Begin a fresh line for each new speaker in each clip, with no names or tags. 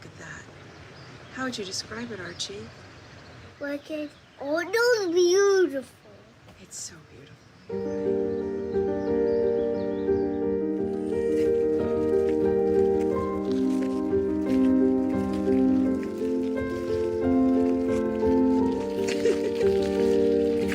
Look at that. How would you describe it, Archie?
Like it's almost beautiful.
It's so beautiful.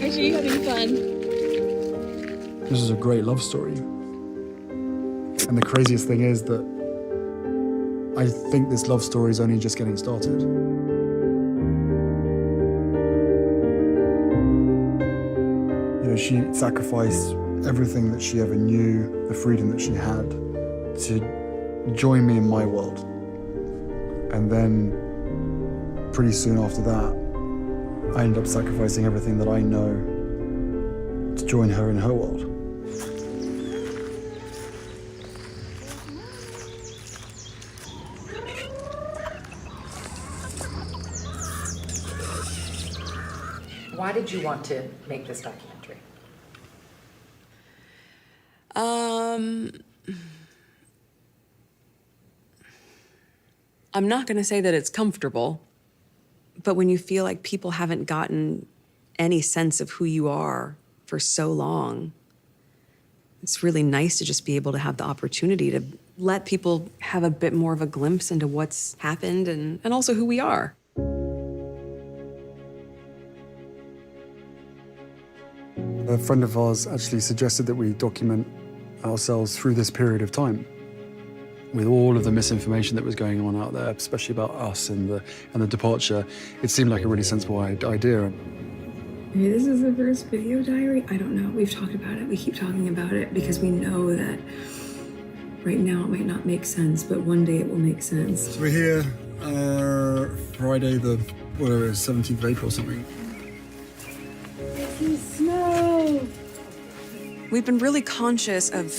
Archie, you having fun?
This is a great love story. And the craziest thing is that I think this love story is only just getting started. You know, she sacrificed everything that she ever knew, the freedom that she had, to join me in my world. And then pretty soon after that, I ended up sacrificing everything that I know to join her in her world.
Why did you want to make this documentary?
I'm not going to say that it's comfortable, but when you feel like people haven't gotten any sense of who you are for so long, it's really nice to just be able to have the opportunity to let people have a bit more of a glimpse into what's happened and also who we are.
A friend of ours actually suggested that we document ourselves through this period of time, with all of the misinformation that was going on out there, especially about us and the departure. It seemed like a really sensible idea.
Maybe this is the first video diary. I don't know. We've talked about it. We keep talking about it because we know that right now it might not make sense, but one day it will make sense.
So we're here Friday the, whatever it is, 17th of April or something.
Snow.
We've been really conscious of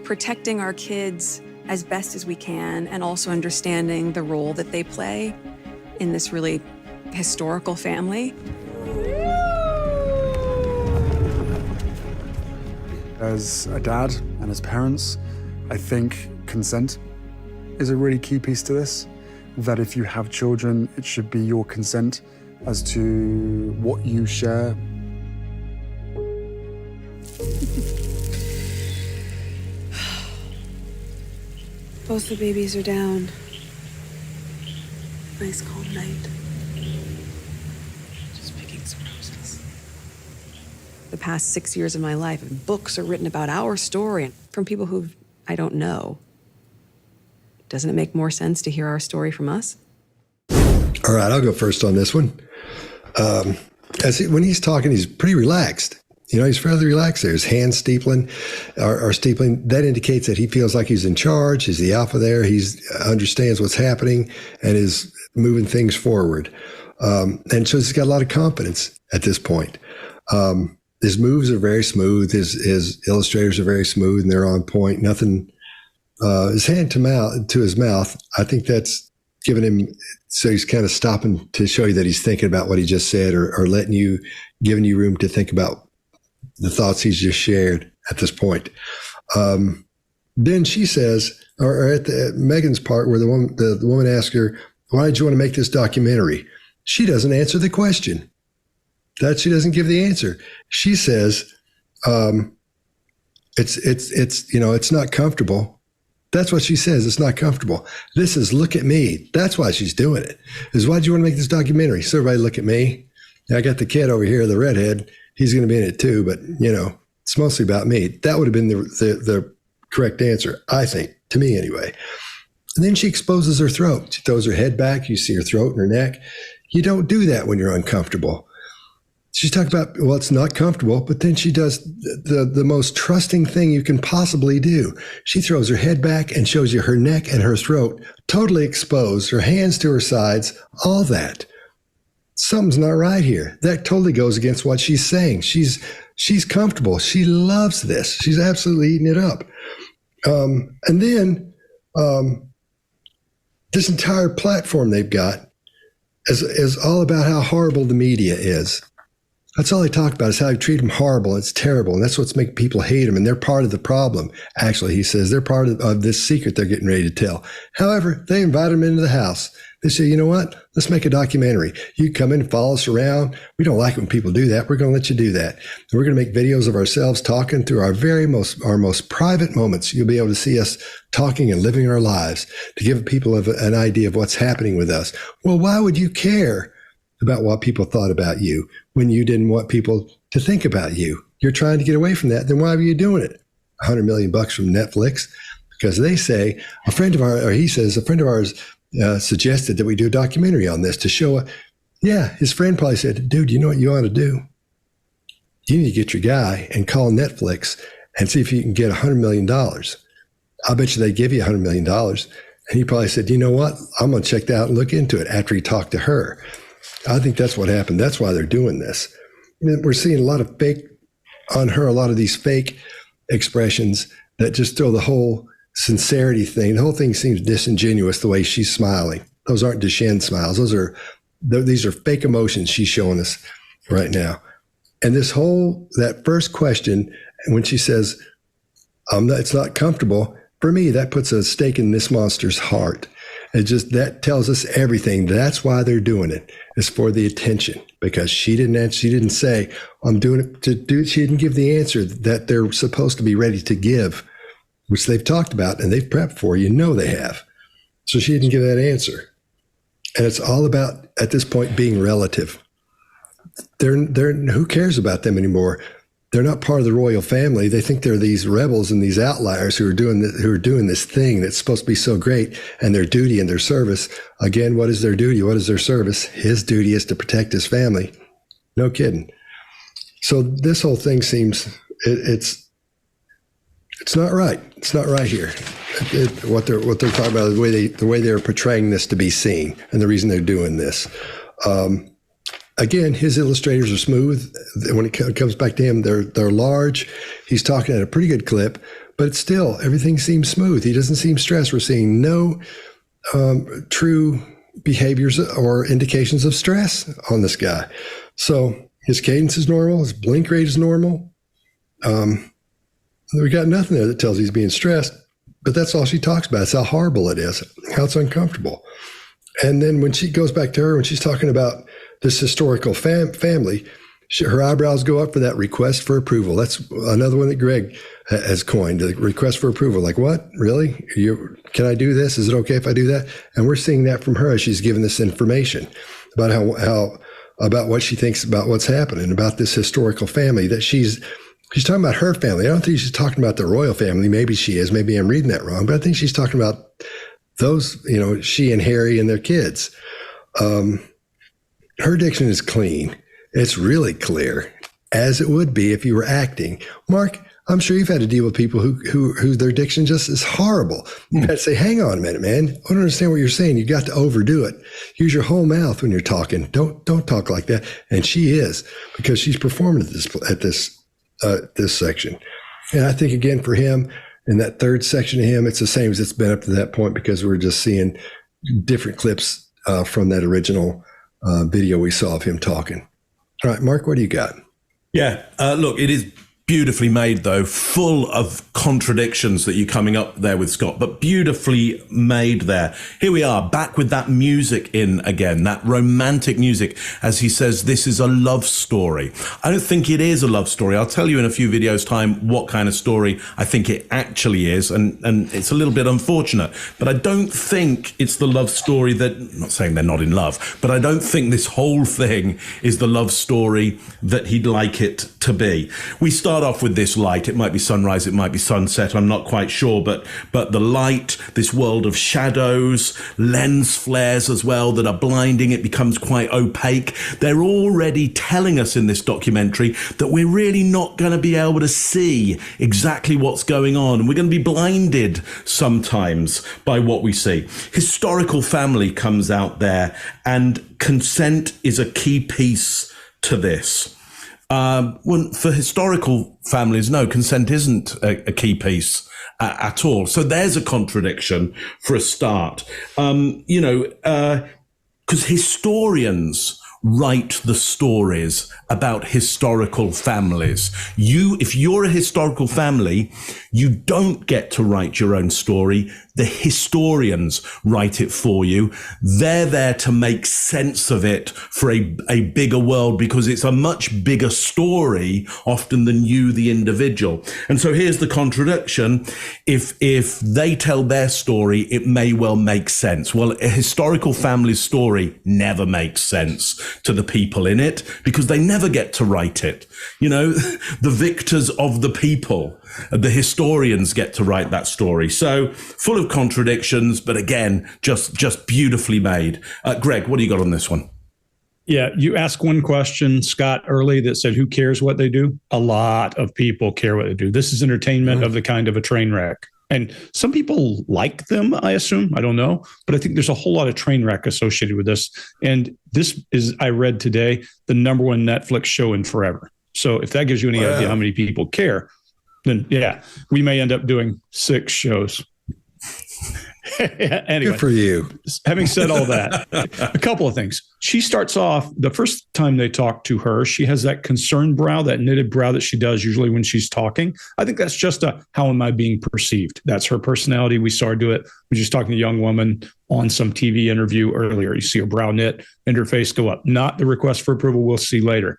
protecting our kids as best as we can and also understanding the role that they play in this really historical family.
As a dad and as parents, I think consent is a really key piece to this. That if you have children, it should be your consent as to what you share.
Both the babies are down. Nice calm night. Just picking some roses. The past 6 years of my life, books are written about our story from people who I don't know. Doesn't it make more sense to hear our story from us?
All right, I'll go first on this one. When he's talking, he's pretty relaxed. You know, he's fairly relaxed there. His hands are steepling. That indicates that he feels like he's in charge. He's the alpha there. He understands what's happening and is moving things forward. And so he's got a lot of confidence at this point. His moves are very smooth. His illustrators are very smooth and they're on point. Nothing, his hand to his mouth, I think that's giving him, so he's kind of stopping to show you that he's thinking about what he just said or giving you room to think about the thoughts he's just shared at this point. Then she says, or at Meghan's part where the woman asks her, why did you want to make this documentary? She doesn't answer the question. She doesn't give the answer. She says, it's not comfortable. That's what she says. It's not comfortable. This is, look at me. That's why she's doing it. Is why do you want to make this documentary? So everybody look at me. I got the kid over here, the redhead. He's going to be in it too, but it's mostly about me. That would have been the correct answer, I think, to me anyway. And then she exposes her throat. She throws her head back. You see her throat and her neck. You don't do that when you're uncomfortable. She's talking about, well, it's not comfortable, but then she does the most trusting thing you can possibly do. She throws her head back and shows you her neck and her throat totally exposed, her hands to her sides, all that. Something's not right here. That totally goes against what she's saying. She's comfortable. She loves this. She's absolutely eating it up. And then this entire platform they've got is all about how horrible the media is. That's all they talk about is how they treat them horrible. It's terrible. And that's what's making people hate them. And they're part of the problem. Actually, he says they're part of this secret they're getting ready to tell. However, they invite him into the house. They say, you know what? Let's make a documentary. You come in and follow us around. We don't like it when people do that. We're going to let you do that. And we're going to make videos of ourselves talking through our most private moments. You'll be able to see us talking and living our lives to give people an idea of what's happening with us. Well, why would you care about what people thought about you when you didn't want people to think about you? You're trying to get away from that. Then why were you doing it? $100 million from Netflix, because they say he says a friend of ours suggested that we do a documentary on this to show. His friend probably said, dude, you know what you ought to do? You need to get your guy and call Netflix and see if you can get $100 million. I'll bet you they give you $100 million. And he probably said, you know what? I'm going to check that out and look into it after he talked to her. I think that's what happened. That's why they're doing this. We're seeing a lot of fake on her, a lot of these fake expressions that just throw the whole sincerity thing. The whole thing seems disingenuous the way she's smiling. Those aren't Duchenne smiles. These are fake emotions she's showing us right now. And that first question, when she says, it's not comfortable, for me, that puts a stake in this monster's heart. That tells us everything. That's why they're doing it. It's for the attention, because she didn't say, I'm doing it to do. She didn't give the answer that they're supposed to be ready to give, which they've talked about and they've prepped for. They have. So she didn't give that answer. And it's all about, at this point, being relative. Who cares about them anymore? They're not part of the royal family. They think they're these rebels and these outliers who are doing this thing that's supposed to be so great, and their duty and their service. Again, what is their duty? What is their service? His duty is to protect his family. No kidding. So this whole thing seems, it's not right. It's not right here. What they're talking about, the way they're portraying this to be seen, and the reason they're doing this. Again, his illustrators are smooth. When it comes back to him, they're large. He's talking at a pretty good clip, but still, everything seems smooth. He doesn't seem stressed. We're seeing no true behaviors or indications of stress on this guy. So his cadence is normal. His blink rate is normal. We got nothing there that tells he's being stressed, but that's all she talks about. It's how horrible it is, how it's uncomfortable. And then when she goes back to her, when she's talking about this historical family, her eyebrows go up for that request for approval. That's another one that Greg has coined, the request for approval. Like, what? Really? Can I do this? Is it okay if I do that? And we're seeing that from her as she's giving this information about about what she thinks about what's happening, about this historical family that she's talking about her family. I don't think she's talking about the royal family. Maybe she is. Maybe I'm reading that wrong. But I think she's talking about those, she and Harry and their kids. Her diction is clean. It's really clear, as it would be if you were acting. Mark, I'm sure you've had to deal with people who their diction just is horrible. You've had to say, hang on a minute, man. I don't understand what you're saying. You got to overdo it. Use your whole mouth when you're talking. Don't talk like that. And she is, because she's performing at this section. And I think, again, for him, in that third section of him, it's the same as it's been up to that point, because we're just seeing different clips from that original video we saw of him talking. All right, Mark, what do you got?
Yeah, look, it is beautifully made, though, full of contradictions that you're coming up there with, Scott, but beautifully made there. Here we are, back with that music in again, that romantic music, as he says, this is a love story. I don't think it is a love story. I'll tell you in a few videos' time what kind of story I think it actually is, and it's a little bit unfortunate, but I don't think it's the love story that, I'm not saying they're not in love, but I don't think this whole thing is the love story that he'd like it to be. We start off with this light. It might be sunrise, it might be sunset, I'm not quite sure, but the light, this world of shadows, lens flares as well that are blinding, it becomes quite opaque. They're already telling us in this documentary that we're really not going to be able to see exactly what's going on. We're going to be blinded sometimes by what we see. Historical family comes out there, and consent is a key piece to this. For historical families, no, consent isn't a key piece at all. So there's a contradiction for a start. Because historians write the stories about historical families. If you're a historical family, you don't get to write your own story. The historians write it for you. They're there to make sense of it for a bigger world, because it's a much bigger story often than you, the individual. And so here's the contradiction. If they tell their story, it may well make sense. Well, a historical family's story never makes sense to the people in it, because they never get to write it. You know, the victors of the people, the historians get to write that story. So full of contradictions, but again, just beautifully made. Greg, what do you got on this one?
Yeah, you asked one question, Scott, early that said, who cares what they do? A lot of people care what they do. This is entertainment of the kind of a train wreck. And some people like them, I assume. I don't know. But I think there's a whole lot of train wreck associated with this. And this is, I read today, the number one Netflix show in forever. So if that gives you any idea how many people care, then yeah, we may end up doing 6 shows. Anyway,
Good for you.
Having said all that, a couple of things. She starts off, the first time they talk to her, she has that concerned brow, that knitted brow that she does usually when she's talking. I think that's just a, how am I being perceived? That's her personality. We saw her do it when she's talking to a young woman on some TV interview earlier. You see her brow knit and her face go up. Not the request for approval. We'll see later.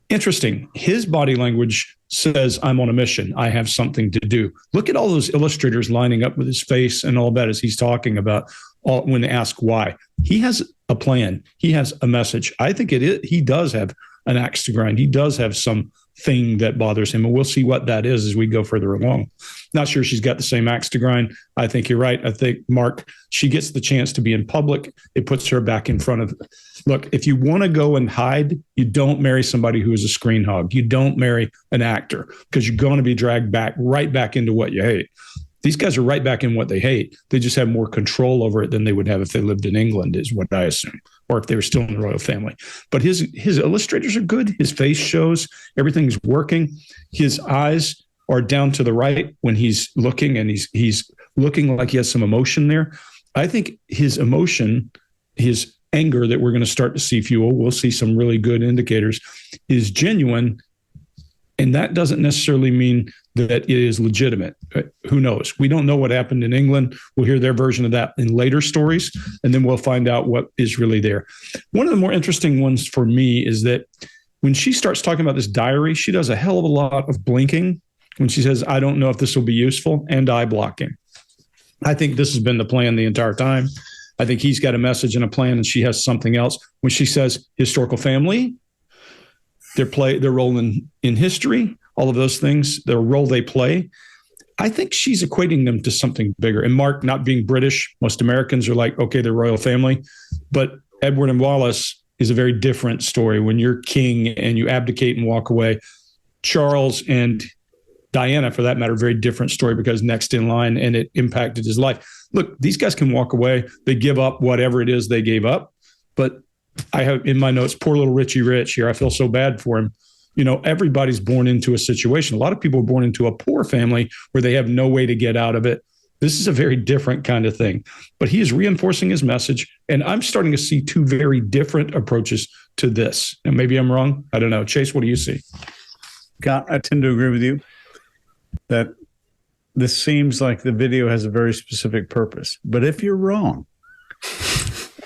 Interesting. His body language says, I'm on a mission. I have something to do. Look at all those illustrators lining up with his face and all that as he's talking about when they ask why. He has a plan. He has a message. I think he does have an axe to grind. He does have something that bothers him. And we'll see what that is as we go further along. Not sure she's got the same axe to grind. I think you're right. I think, Mark, she gets the chance to be in public. It puts her back in front of. Look, if you want to go and hide, you don't marry somebody who is a screen hog. You don't marry an actor, because you're going to be dragged right back into what you hate. These guys are right back in what they hate. They just have more control over it than they would have if they lived in England, is what I assume, or if they were still in the royal family. But his illustrators are good. His face shows everything's working. His eyes are down to the right when he's looking, and he's looking like he has some emotion there. I think his emotion, his anger that we're going to start to see fuel, we'll see some really good indicators, is genuine. And that doesn't necessarily mean that it is legitimate. Who knows? We don't know what happened in England. We'll hear their version of that in later stories, and then we'll find out what is really there. One of the more interesting ones for me is that when she starts talking about this diary, she does a hell of a lot of blinking when she says, I don't know if this will be useful, and eye blocking. I think this has been the plan the entire time. I think he's got a message and a plan, and she has something else. When she says historical family, their role in history, all of those things, their role they play, I think she's equating them to something bigger. And Mark, not being British, most Americans are like, okay, they're royal family. But Edward and Wallace is a very different story. When you're king and you abdicate and walk away, Charles and Diana, for that matter, very different story, because next in line, and it impacted his life. Look, these guys can walk away. They give up whatever it is they gave up. But I have in my notes, poor little Richie Rich here. I feel so bad for him. You know, everybody's born into a situation. A lot of people are born into a poor family where they have no way to get out of it. This is a very different kind of thing. But he is reinforcing his message. And I'm starting to see 2 very different approaches to this. And maybe I'm wrong. I don't know. Chase, what do you see?
Scott, I tend to agree with you that this seems like the video has a very specific purpose. But if you're wrong,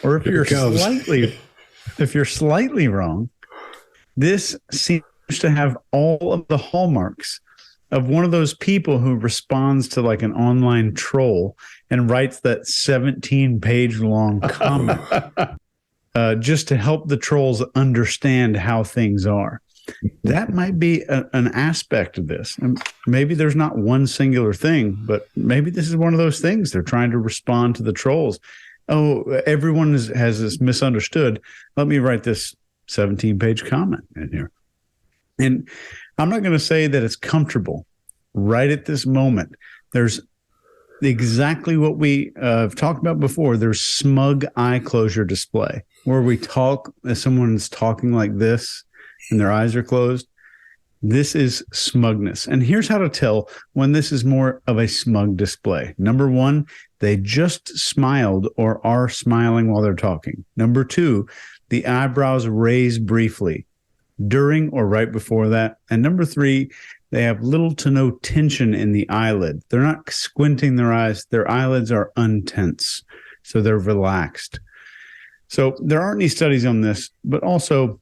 or if you're slightly wrong, this seems to have all of the hallmarks of one of those people who responds to like an online troll and writes that 17-page long comment just to help the trolls understand how things are. That might be an aspect of this. And maybe there's not one singular thing, but maybe this is one of those things. They're trying to respond to the trolls. Oh, everyone has this misunderstood. Let me write this 17-page comment in here. And I'm not going to say that it's comfortable right at this moment. There's exactly what we have talked about before. There's smug eye closure display, where we talk as someone's talking like this and their eyes are closed. This is smugness. And here's how to tell when this is more of a smug display. Number 1, they just smiled or are smiling while they're talking. Number 2, the eyebrows raised briefly during or right before that. And number 3, they have little to no tension in the eyelid. They're not squinting their eyes. Their eyelids are untense, so they're relaxed. So there aren't any studies on this, but also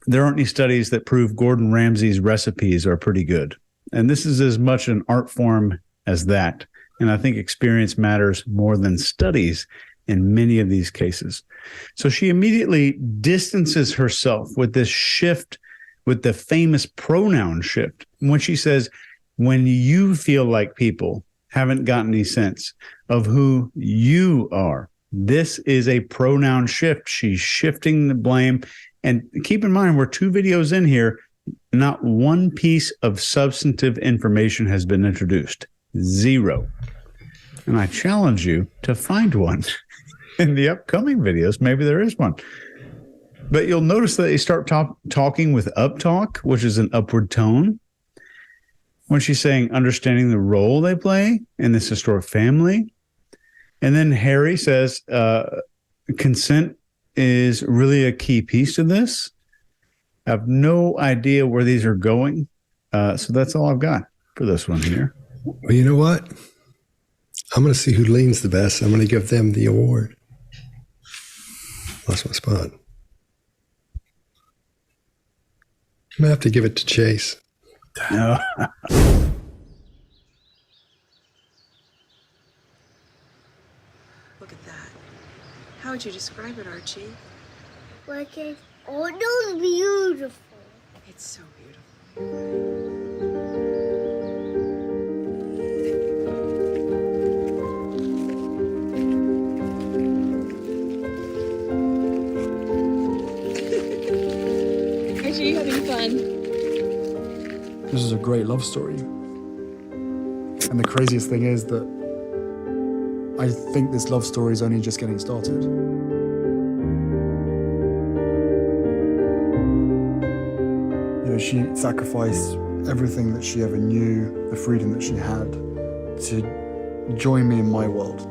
there aren't any studies that prove Gordon Ramsay's recipes are pretty good. And this is as much an art form as that. And I think experience matters more than studies in many of these cases. So she immediately distances herself with this shift, with the famous pronoun shift, when she says, when you feel like people haven't gotten any sense of who you are. This is a pronoun shift. She's shifting the blame. And keep in mind, we're 2 videos in here. Not one piece of substantive information has been introduced. 0. And I challenge you to find one in the upcoming videos. Maybe there is one. But you'll notice that they start talking with uptalk, which is an upward tone. When she's saying understanding the role they play in this historic family. And then Harry says consent is really a key piece to this. I have no idea where these are going. So that's all I've got for this one here.
Well, you know what? I'm going to see who leans the best. I'm going to give them the award. Lost my spot. I'm going to have to give it to Chase.
No.
Look at that. How would you describe it, Archie?
Like it's almost beautiful.
It's so beautiful. Archie, you having fun?
This is a great love story. And the craziest thing is that I think this love story is only just getting started. You know, she sacrificed everything that she ever knew, the freedom that she had, to join me in my world.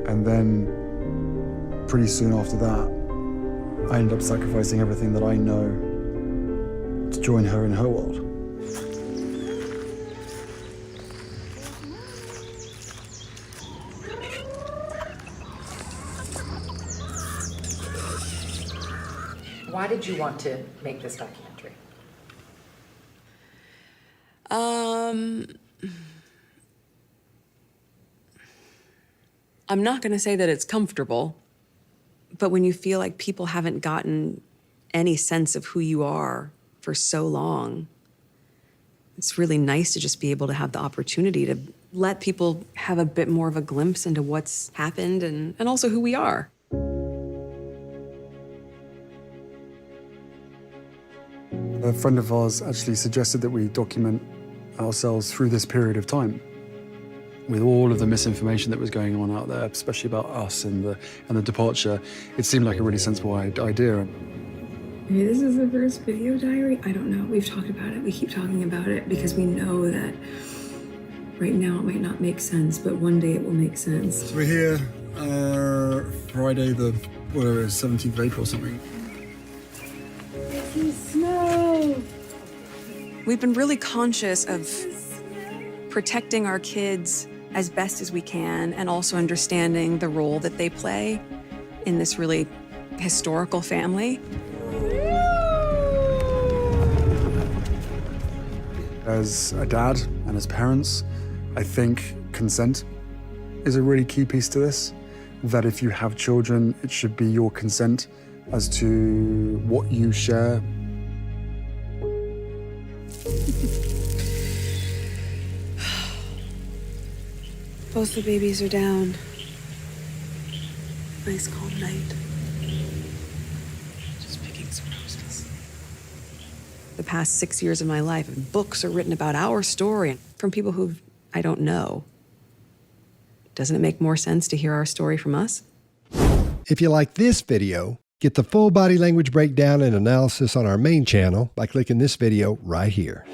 And then pretty soon after that, I end up sacrificing everything that I know to join her in her world.
Why did you want to make this documentary?
I'm not going to say that it's comfortable, but when you feel like people haven't gotten any sense of who you are for so long, it's really nice to just be able to have the opportunity to let people have a bit more of a glimpse into what's happened and also who we are.
A friend of ours actually suggested that we document ourselves through this period of time, with all of the misinformation that was going on out there, especially about us and the departure. It seemed like a really sensible idea.
Maybe this is the first video diary. I don't know. We've talked about it. We keep talking about it because we know that right now it might not make sense, but one day it will make sense.
So we're here Friday the, whatever it is, 17th of April or something.
Snow.
We've been really conscious of protecting our kids as best as we can and also understanding the role that they play in this really historical family.
As a dad and as parents, I think consent is a really key piece to this. That if you have children, it should be your consent as to what you share.
Both the babies are down. Nice calm night. Just picking some roses.
The past 6 years of my life, books are written about our story from people who I don't know. Doesn't it make more sense to hear our story from us?
If you like this video, get the full body language breakdown and analysis on our main channel by clicking this video right here.